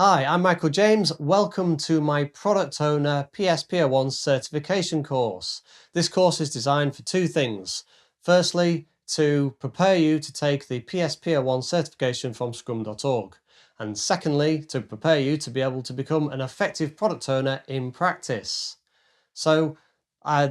Hi, I'm Michael James. Welcome to my Product Owner PSPO certification course. This course is designed for two things. Firstly, to prepare you to take the PSPO certification from scrum.org. And secondly, to prepare you to be able to become an effective product owner in practice. So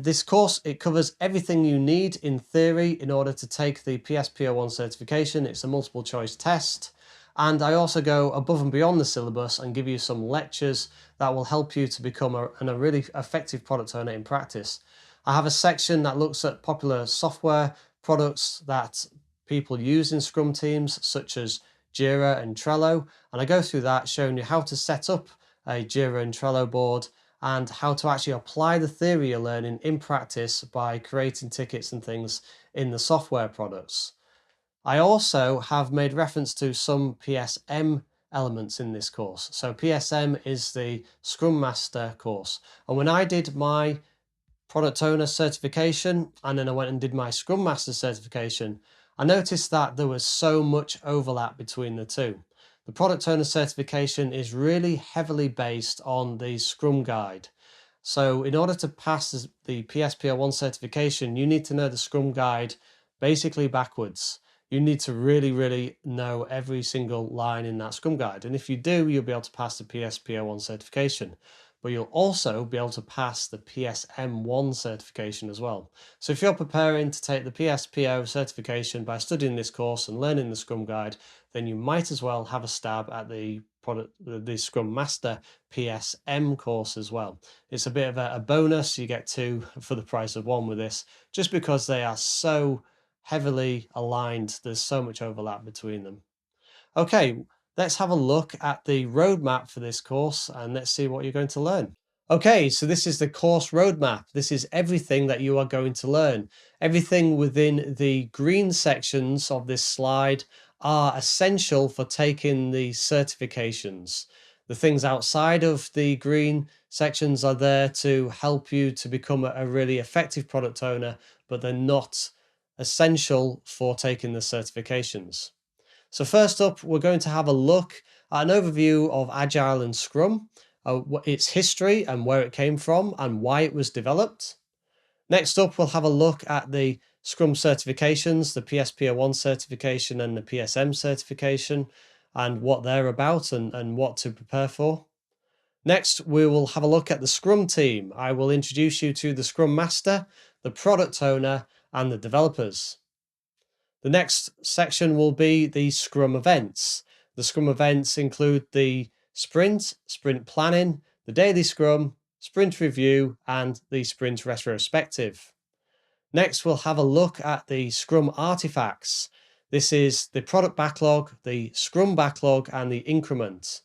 this course, it covers everything you need in theory in order to take the PSPO certification. It's a multiple choice test. And I also go above and beyond the syllabus and give you some lectures that will help you to become a really effective product owner in practice. I have a section that looks at popular software products that people use in Scrum teams, such as Jira and Trello. And I go through that, showing you how to set up a Jira and Trello board and how to actually apply the theory you're learning in practice by creating tickets and things in the software products. I also have made reference to some PSM elements in this course. So PSM is the Scrum Master course. And when I did my Product Owner certification and then I went and did my Scrum Master certification, I noticed that there was so much overlap between the two. The Product Owner certification is really heavily based on the Scrum Guide. So in order to pass the PSPO certification, you need to know the Scrum Guide basically backwards. You need to really know every single line in that Scrum Guide. And if you do, you'll be able to pass the PSPO certification. But you'll also be able to pass the PSM I certification as well. So if you're preparing to take the PSPO certification by studying this course and learning the Scrum Guide, then you might as well have a stab at the Scrum Master PSM course as well. It's a bit of a bonus. You get two for the price of one with this, just because they are so heavily aligned. There's so much overlap between them. Okay, let's have a look at the roadmap for this course and let's see what you're going to learn. Okay, so this is the course roadmap. This is everything that you are going to learn. Everything within the green sections of this slide are essential for taking the certifications. The things outside of the green sections are there to help you to become a really effective product owner, but they're not essential for taking the certifications. So first up, we're going to have a look at an overview of Agile and Scrum, its history and where it came from and why it was developed. Next up, we'll have a look at the Scrum certifications, the PSPO certification and the PSM certification, and what they're about and what to prepare for. Next, we will have a look at the Scrum team. I will introduce you to the Scrum Master, the Product Owner, and the developers. The next section will be the Scrum events. The Scrum events include the sprint, sprint planning, the daily Scrum, sprint review, and the sprint retrospective. Next, we'll have a look at the Scrum artifacts. This is the product backlog, the Scrum backlog, and the increment.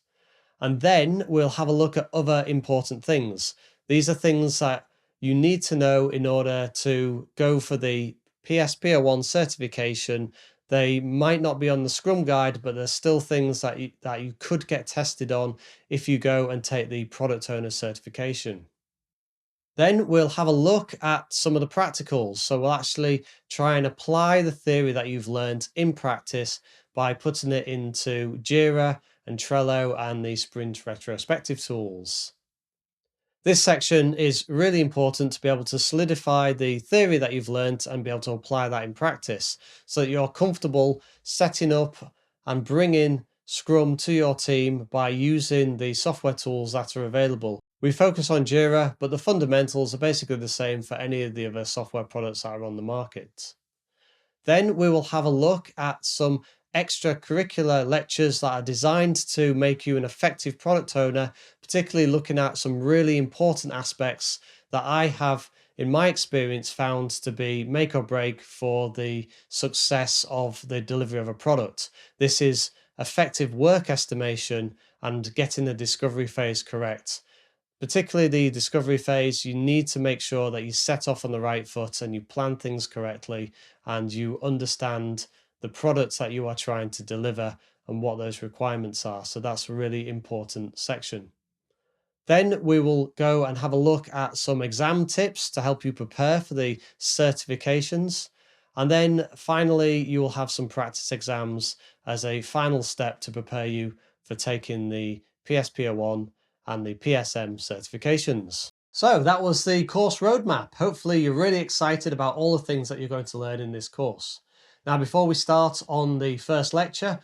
And then we'll have a look at other important things. These are things that you need to know in order to go for the PSPO certification. They might not be on the Scrum Guide, but there's still things that you could get tested on if you go and take the Product Owner certification. Then we'll have a look at some of the practicals. So we'll actually try and apply the theory that you've learned in practice by putting it into Jira and Trello and the sprint retrospective tools. This section is really important to be able to solidify the theory that you've learned and be able to apply that in practice so that you're comfortable setting up and bringing Scrum to your team by using the software tools that are available. We focus on Jira, but the fundamentals are basically the same for any of the other software products that are on the market. Then we will have a look at some extracurricular lectures that are designed to make you an effective product owner, particularly looking at some really important aspects that I have, in my experience, found to be make or break for the success of the delivery of a product. This is effective work estimation and getting the discovery phase correct. Particularly the discovery phase, you need to make sure that you set off on the right foot and you plan things correctly and you understand the products that you are trying to deliver and what those requirements are. So that's a really important section. Then we will go and have a look at some exam tips to help you prepare for the certifications. And then finally, you will have some practice exams as a final step to prepare you for taking the PSPO I, and the PSM certifications. So that was the course roadmap. Hopefully you're really excited about all the things that you're going to learn in this course. Now, before we start on the first lecture,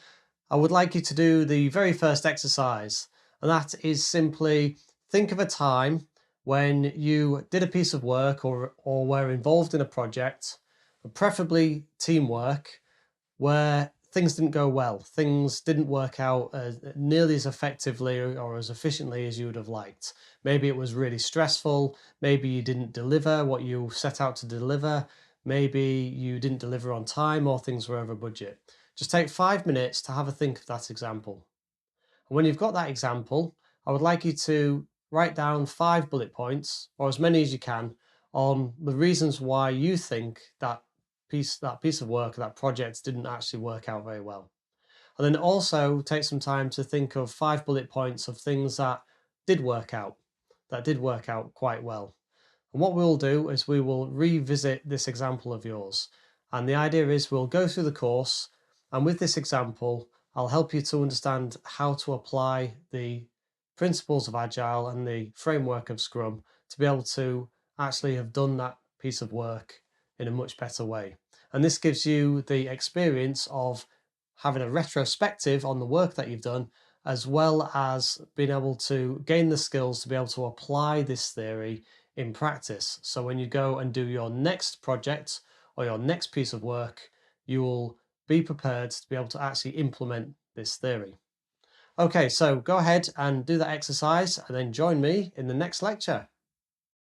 I would like you to do the very first exercise, and that is simply think of a time when you did a piece of work or were involved in a project, preferably teamwork, where things didn't go well. Things didn't work out nearly as effectively or as efficiently as you would have liked. Maybe it was really stressful. Maybe you didn't deliver what you set out to deliver. Maybe you didn't deliver on time or things were over budget. Just take 5 minutes to have a think of that example. And when you've got that example, I would like you to write down 5 bullet points, or as many as you can, on the reasons why you think that piece of work, that project didn't actually work out very well. And then also take some time to think of 5 bullet points of things that did work out quite well. And what we'll do is we will revisit this example of yours. And the idea is we'll go through the course, and with this example, I'll help you to understand how to apply the principles of Agile and the framework of Scrum to be able to actually have done that piece of work in a much better way. And this gives you the experience of having a retrospective on the work that you've done, as well as being able to gain the skills to be able to apply this theory in practice. So when you go and do your next project or your next piece of work, you will be prepared to be able to actually implement this theory. Okay, so go ahead and do that exercise and then join me in the next lecture.